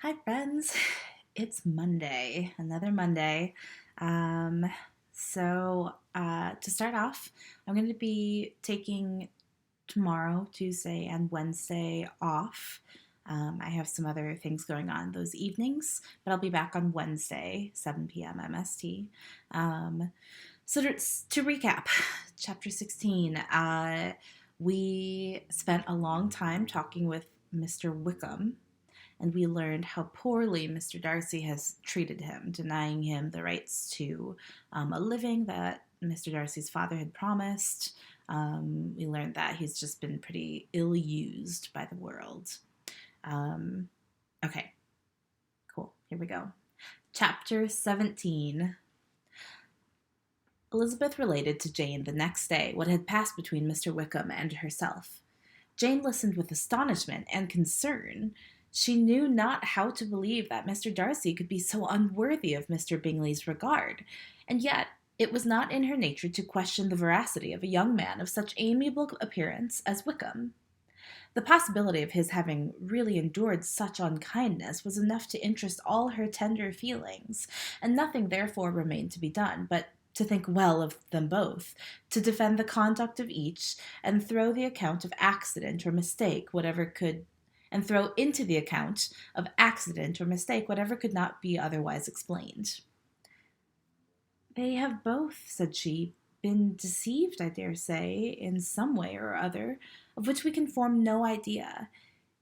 Hi, friends. It's Monday, another Monday. Um, to start off, I'm going to be taking tomorrow, Tuesday, and Wednesday off. I have some other things going on those evenings, but I'll be back on Wednesday, 7 p.m. MST. Um, to recap, chapter 16, we spent a long time talking with Mr. Wickham, and we learned how poorly Mr. Darcy has treated him, denying him the rights to a living that Mr. Darcy's father had promised. We learned that he's just been pretty ill used by the world. Um, okay, cool. Here we go. Chapter 17. Elizabeth related to Jane the next day what had passed between Mr. Wickham and herself. Jane listened with astonishment and concern. She knew not how to believe that Mr. Darcy could be so unworthy of Mr. Bingley's regard, and yet it was not in her nature to question the veracity of a young man of such amiable appearance as Wickham. The possibility of his having really endured such unkindness was enough to interest all her tender feelings, and nothing therefore remained to be done but to think well of them both, to defend the conduct of each, and throw the account of accident or mistake whatever could and throw into the account of accident or mistake whatever could not be otherwise explained. They have both, said she, been deceived, I dare say, in some way or other, of which we can form no idea.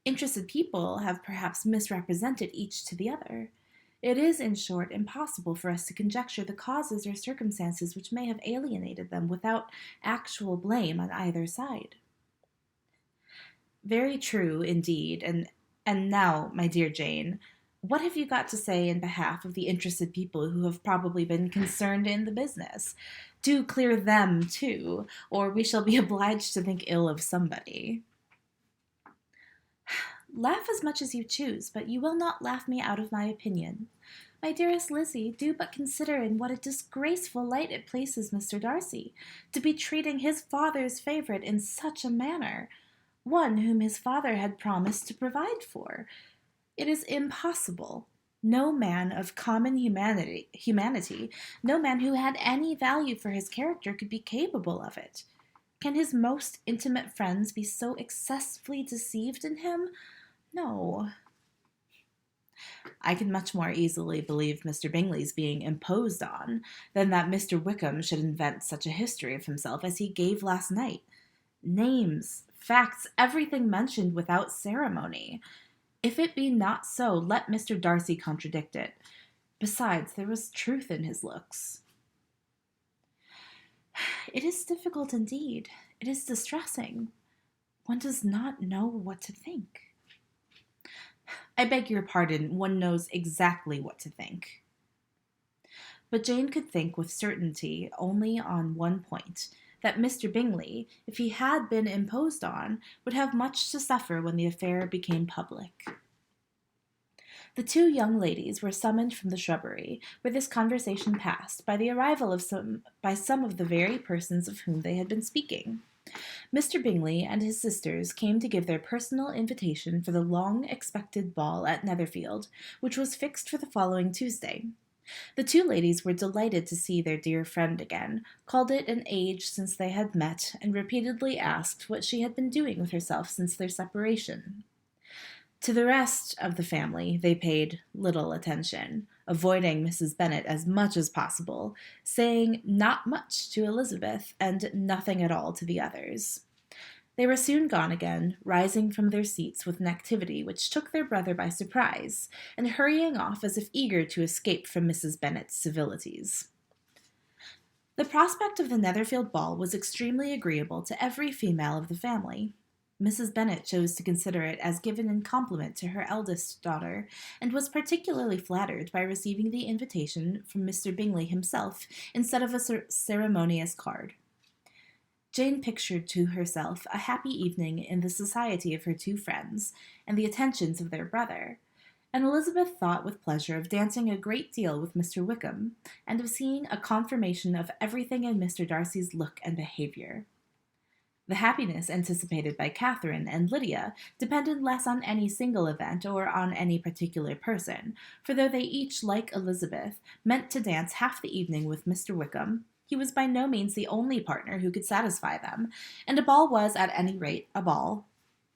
Interested people have perhaps misrepresented each to the other. It is, in short, impossible for us to conjecture the causes or circumstances which may have alienated them without actual blame on either side. Very true, indeed, and now, my dear Jane, what have you got to say in behalf of the interested people who have probably been concerned in the business? Do clear them, too, or we shall be obliged to think ill of somebody. Laugh as much as you choose, but you will not laugh me out of my opinion. My dearest Lizzie, do but consider in what a disgraceful light it places Mr. Darcy, to be treating his father's favourite in such a manner, one whom his father had promised to provide for. It is impossible. No man of common humanity, no man who had any value for his character could be capable of it. Can his most intimate friends be so excessively deceived in him? No. I can much more easily believe Mr. Bingley's being imposed on than that Mr. Wickham should invent such a history of himself as he gave last night. Names, facts, everything mentioned without ceremony. If it be not so, let Mr. Darcy contradict it. Besides, there was truth in his looks. It is difficult indeed. It is distressing. One does not know what to think. I beg your pardon, one knows exactly what to think. But Jane could think with certainty only on one point, that Mr. Bingley, if he had been imposed on, would have much to suffer when the affair became public. The two young ladies were summoned from the shrubbery, where this conversation passed, by the arrival of some of the very persons of whom they had been speaking. Mr. Bingley and his sisters came to give their personal invitation for the long-expected ball at Netherfield, which was fixed for the following Tuesday. The two ladies were delighted to see their dear friend again, called it an age since they had met, and repeatedly asked what she had been doing with herself since their separation. To the rest of the family they paid little attention, avoiding Mrs. Bennet as much as possible, saying not much to Elizabeth and nothing at all to the others. They were soon gone again, rising from their seats with an activity which took their brother by surprise, and hurrying off as if eager to escape from Mrs. Bennet's civilities. The prospect of the Netherfield ball was extremely agreeable to every female of the family. Mrs. Bennet chose to consider it as given in compliment to her eldest daughter, and was particularly flattered by receiving the invitation from Mr. Bingley himself instead of a ceremonious card. Jane pictured to herself a happy evening in the society of her two friends, and the attentions of their brother, and Elizabeth thought with pleasure of dancing a great deal with Mr. Wickham, and of seeing a confirmation of everything in Mr. Darcy's look and behaviour. The happiness anticipated by Catherine and Lydia depended less on any single event or on any particular person, for though they each, like Elizabeth, meant to dance half the evening with Mr. Wickham, he was by no means the only partner who could satisfy them, and a ball was, at any rate, a ball,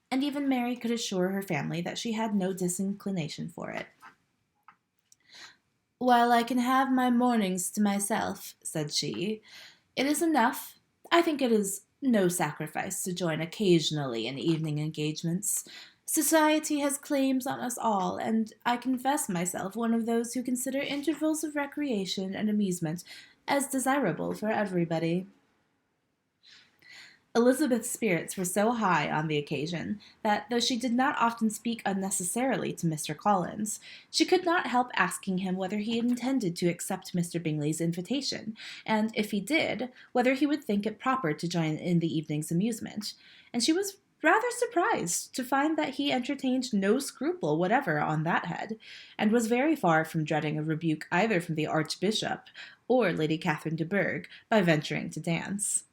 and even Mary could assure her family that she had no disinclination for it. "While I can have my mornings to myself," said she, "it is enough. I think it is no sacrifice to join occasionally in evening engagements. Society has claims on us all, and I confess myself one of those who consider intervals of recreation and amusement as desirable for everybody." Elizabeth's spirits were so high on the occasion that, though she did not often speak unnecessarily to Mr. Collins, she could not help asking him whether he intended to accept Mr. Bingley's invitation, and, if he did, whether he would think it proper to join in the evening's amusement, and she was rather surprised to find that he entertained no scruple whatever on that head, and was very far from dreading a rebuke either from the Archbishop or Lady Catherine de Bourgh by venturing to dance.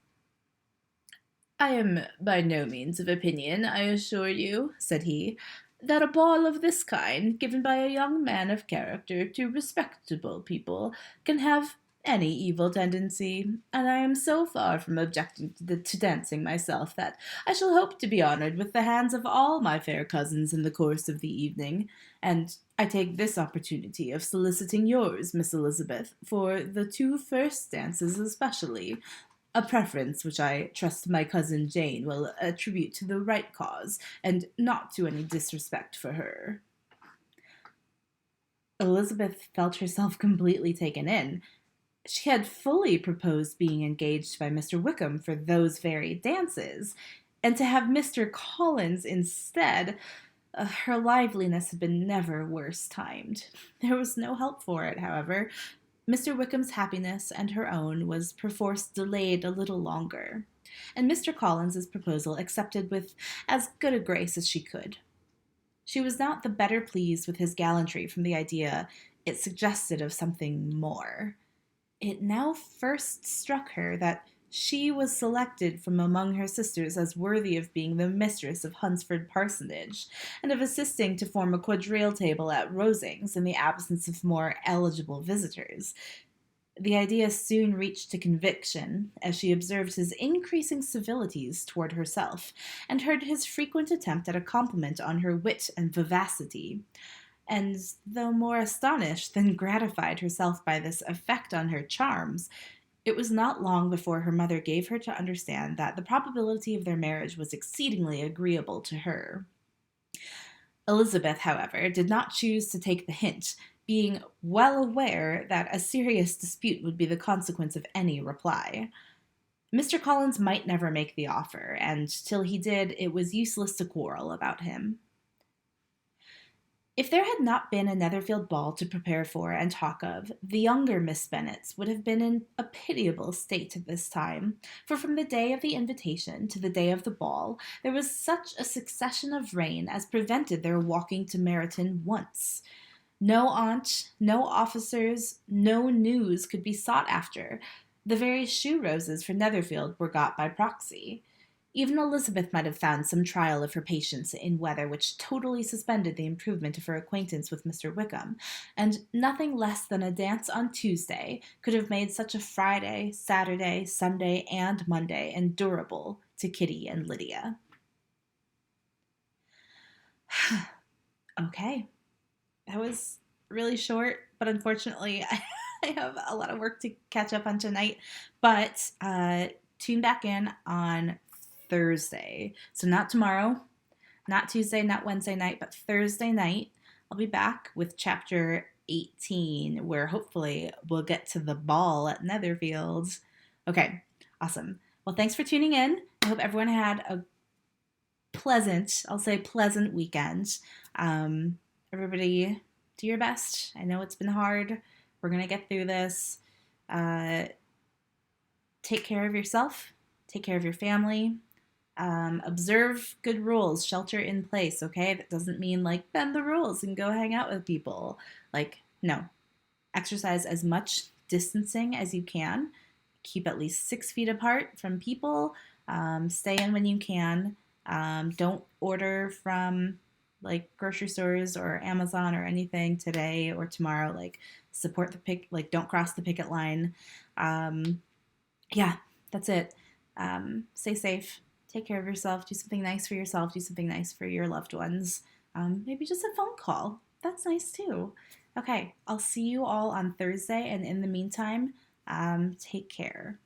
"I am by no means of opinion, I assure you," said he, "that a ball of this kind, given by a young man of character to respectable people, can have any evil tendency, and I am so far from objecting to dancing myself that I shall hope to be honoured with the hands of all my fair cousins in the course of the evening, and I take this opportunity of soliciting yours, Miss Elizabeth, for the two first dances especially, a preference which I trust my cousin Jane will attribute to the right cause, and not to any disrespect for her." Elizabeth felt herself completely taken in. She had fully proposed being engaged by Mr. Wickham for those very dances, and to have Mr. Collins instead. Her liveliness had been never worse timed. There was no help for it, however. Mr. Wickham's happiness and her own was perforce delayed a little longer, and Mr. Collins's proposal accepted with as good a grace as she could. She was not the better pleased with his gallantry from the idea it suggested of something more. It now first struck her that she was selected from among her sisters as worthy of being the mistress of Hunsford Parsonage, and of assisting to form a quadrille table at Rosings in the absence of more eligible visitors. The idea soon reached to conviction, as she observed his increasing civilities toward herself, and heard his frequent attempt at a compliment on her wit and vivacity, and, though more astonished than gratified herself by this effect on her charms, it was not long before her mother gave her to understand that the probability of their marriage was exceedingly agreeable to her. Elizabeth, however, did not choose to take the hint, being well aware that a serious dispute would be the consequence of any reply. Mr. Collins might never make the offer, and till he did, it was useless to quarrel about him. If there had not been a Netherfield ball to prepare for and talk of, the younger Miss Bennets would have been in a pitiable state at this time, for from the day of the invitation to the day of the ball there was such a succession of rain as prevented their walking to Meryton once. No aunt, no officers, no news could be sought after. The very shoe roses for Netherfield were got by proxy. Even Elizabeth might have found some trial of her patience in weather which totally suspended the improvement of her acquaintance with Mr. Wickham, and nothing less than a dance on Tuesday could have made such a Friday, Saturday, Sunday, and Monday endurable to Kitty and Lydia. Okay, that was really short, but unfortunately I have a lot of work to catch up on tonight, but tune back in on Thursday. So not tomorrow, not Tuesday, not Wednesday night, but Thursday night. I'll be back with chapter 18, where hopefully we'll get to the ball at Netherfield. Okay, awesome. Well, thanks for tuning in. I hope everyone had a pleasant weekend. Everybody, do your best. I know it's been hard. We're going to get through this. Take care of yourself. Take care of your family. Observe good rules, shelter in place, okay? That doesn't mean like bend the rules and go hang out with people. Like, no. Exercise as much distancing as you can. Keep at least 6 feet apart from people. Stay in when you can. Don't order from like grocery stores or Amazon or anything today or tomorrow. Like support the pick. Like don't cross the picket line. Um, yeah, that's it. Stay safe. Take care of yourself. Do something nice for yourself. Do something nice for your loved ones. Maybe just a phone call. That's nice too. Okay, I'll see you all on Thursday. And in the meantime, take care.